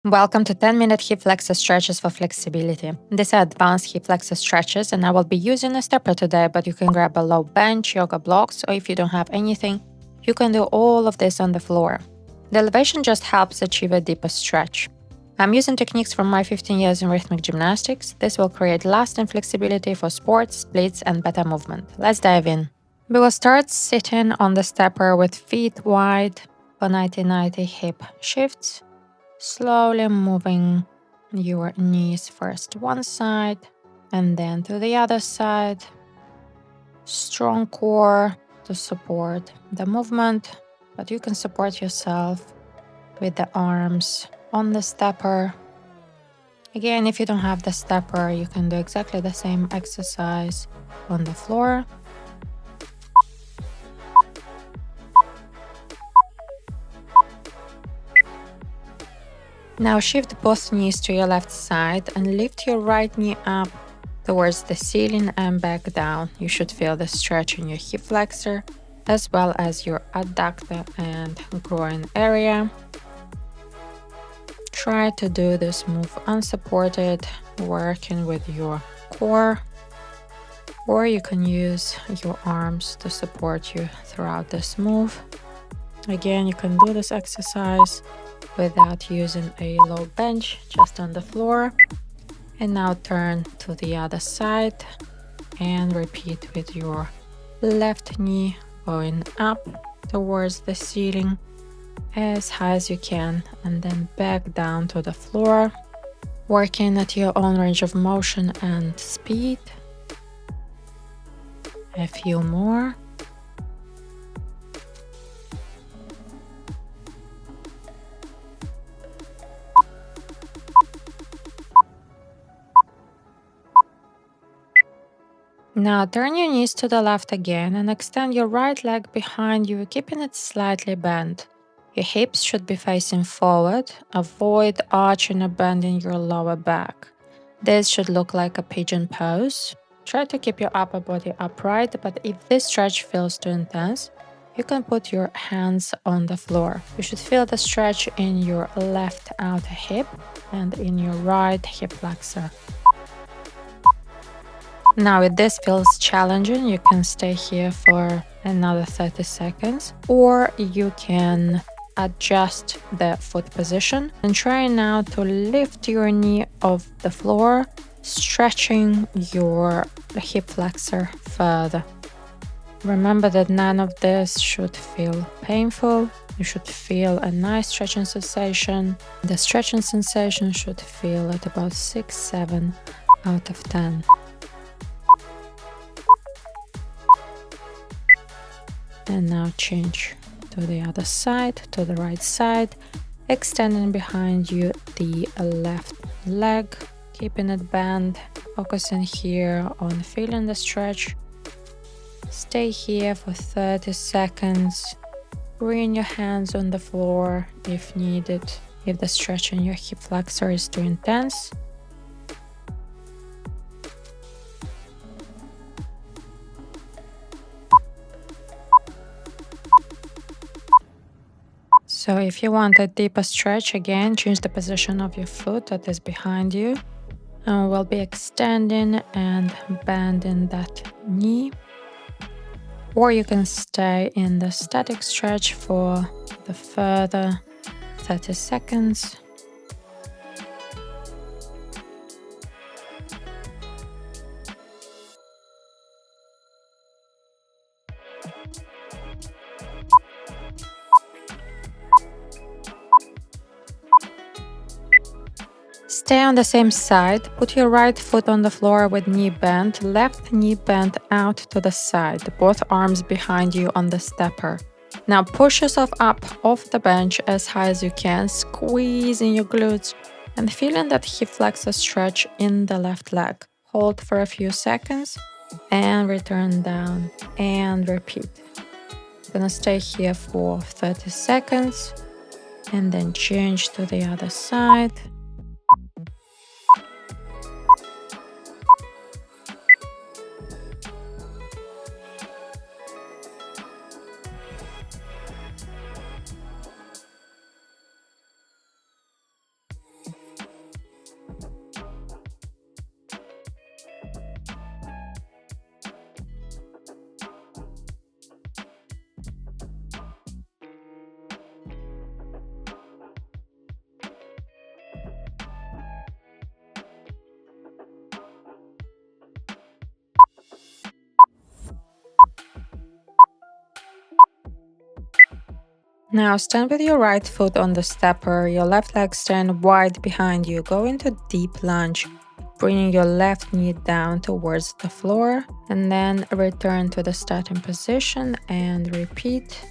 Welcome to 10-minute hip flexor stretches for flexibility. These are advanced hip flexor stretches and I will be using a stepper today, but you can grab a low bench, yoga blocks, or if you don't have anything, you can do all of this on the floor. The elevation just helps achieve a deeper stretch. I'm using techniques from my 15 years in rhythmic gymnastics. This will create lasting flexibility for sports, splits, and better movement. Let's dive in. We will start sitting on the stepper with feet wide for 90-90 hip shifts. Slowly moving your knees first one side and then to the other side. Strong core to support the movement, but you can support yourself with the arms on the stepper. Again, if you don't have the stepper, you can do exactly the same exercise on the floor. Now shift both knees to your left side and lift your right knee up towards the ceiling and back down. You should feel the stretch in your hip flexor as well as your adductor and groin area. Try to do this move unsupported, working with your core, or you can use your arms to support you throughout this move. Again, you can do this exercise without using a low bench, just on the floor. And now turn to the other side and repeat with your left knee going up towards the ceiling as high as you can, and then back down to the floor, working at your own range of motion and speed. A few more. Now turn your knees to the left again and extend your right leg behind you, keeping it slightly bent. Your hips should be facing forward. Avoid arching or bending your lower back. This should look like a pigeon pose. Try to keep your upper body upright, but if this stretch feels too intense, you can put your hands on the floor. You should feel the stretch in your left outer hip and in your right hip flexor. Now, if this feels challenging, you can stay here for another 30 seconds, or you can adjust the foot position and try now to lift your knee off the floor, stretching your hip flexor further. Remember that none of this should feel painful. You should feel a nice stretching sensation. The stretching sensation should feel at about 6-7 out of 10. And now change to the other side, to the right side, extending behind you the left leg, keeping it bent, focusing here on feeling the stretch. Stay here for 30 seconds. Bring your hands on the floor if needed, if the stretch in your hip flexor is too intense. So if you want a deeper stretch, again, change the position of your foot that is behind you. And we'll be extending and bending that knee. Or you can stay in the static stretch for the further 30 seconds. Stay on the same side. Put your right foot on the floor with knee bent, left knee bent out to the side, both arms behind you on the stepper. Now push yourself up off the bench as high as you can, squeezing your glutes and feeling that hip flexor stretch in the left leg. Hold for a few seconds and return down and repeat. I'm gonna stay here for 30 seconds and then change to the other side. Now stand with your right foot on the stepper, your left leg stand wide behind you. Go into deep lunge, bringing your left knee down towards the floor, and then return to the starting position and repeat.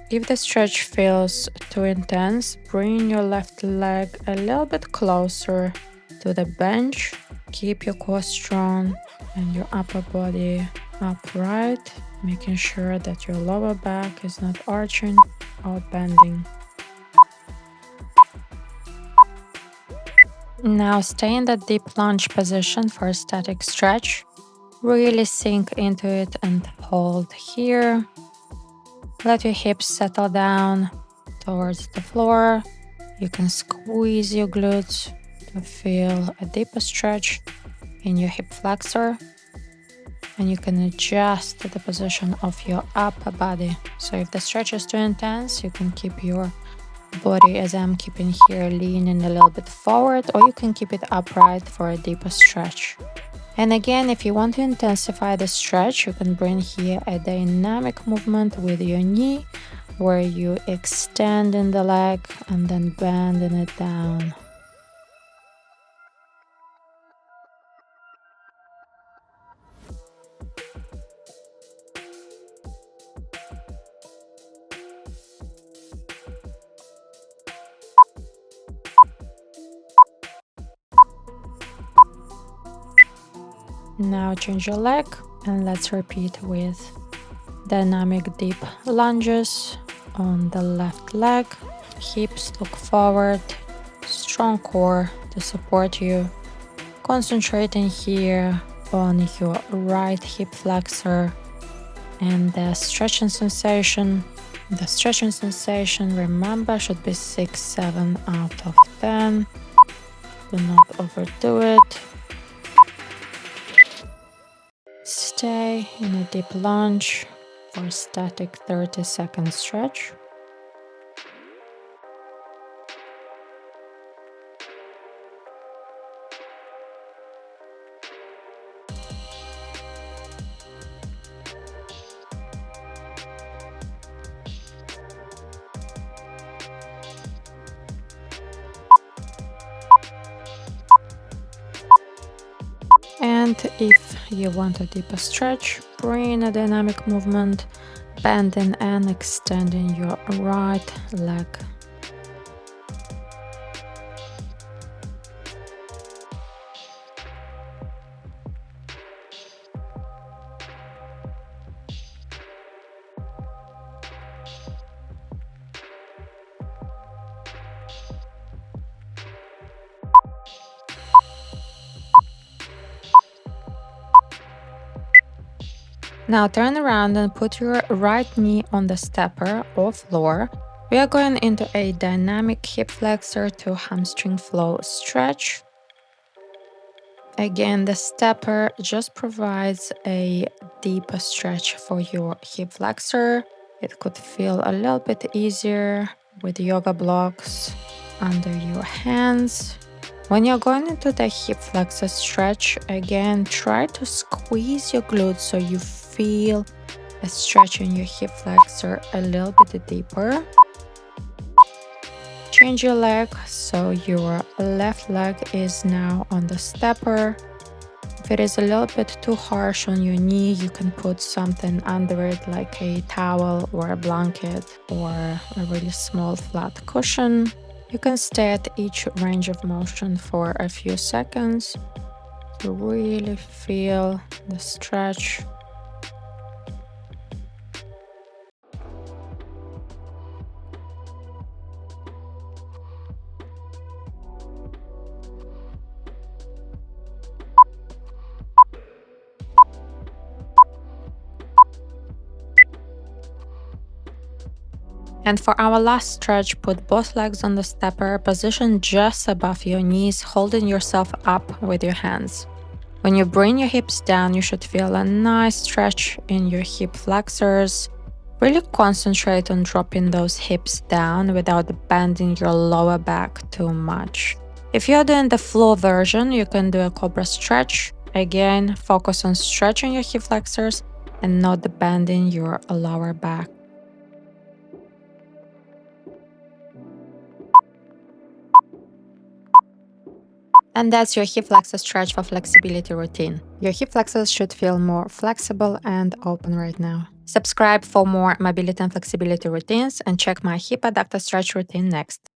If the stretch feels too intense, bring your left leg a little bit closer to the bench. Keep your core strong and your upper body upright, making sure that your lower back is not arching or bending. Now stay in the deep lunge position for a static stretch. Really sink into it and hold here. Let your hips settle down towards the floor. You can squeeze your glutes to feel a deeper stretch in your hip flexor. And you can adjust the position of your upper body. So if the stretch is too intense, you can keep your body, as I'm keeping here, leaning a little bit forward, or you can keep it upright for a deeper stretch. And again, if you want to intensify the stretch, you can bring here a dynamic movement with your knee, where you extend in the leg and then bending it down. Now change your leg and let's repeat with dynamic deep lunges on the left leg. Hips look forward, strong core to support you. Concentrating here on your right hip flexor and the stretching sensation. The stretching sensation, remember, should be 6, 7 out of 10. Do not overdo it. Stay in a deep lunge for a static 30-second stretch. And if you want a deeper stretch, bring a dynamic movement, bending and extending your right leg. Now turn around and put your right knee on the stepper or floor. We are going into a dynamic hip flexor to hamstring flow stretch. Again, the stepper just provides a deeper stretch for your hip flexor. It could feel a little bit easier with yoga blocks under your hands. When you're going into the hip flexor stretch, again, try to squeeze your glutes so you feel a stretch in your hip flexor a little bit deeper. Change your leg so your left leg is now on the stepper. If it is a little bit too harsh on your knee, you can put something under it like a towel or a blanket or a really small flat cushion. You can stay at each range of motion for a few seconds to really feel the stretch. And for our last stretch, put both legs on the stepper, position just above your knees, holding yourself up with your hands. When you bring your hips down, you should feel a nice stretch in your hip flexors. Really concentrate on dropping those hips down without bending your lower back too much. If you're doing the floor version, you can do a cobra stretch. Again, focus on stretching your hip flexors and not bending your lower back. And that's your hip flexor stretch for flexibility routine. Your hip flexors should feel more flexible and open right now. Subscribe for more mobility and flexibility routines and check my hip adductor stretch routine next.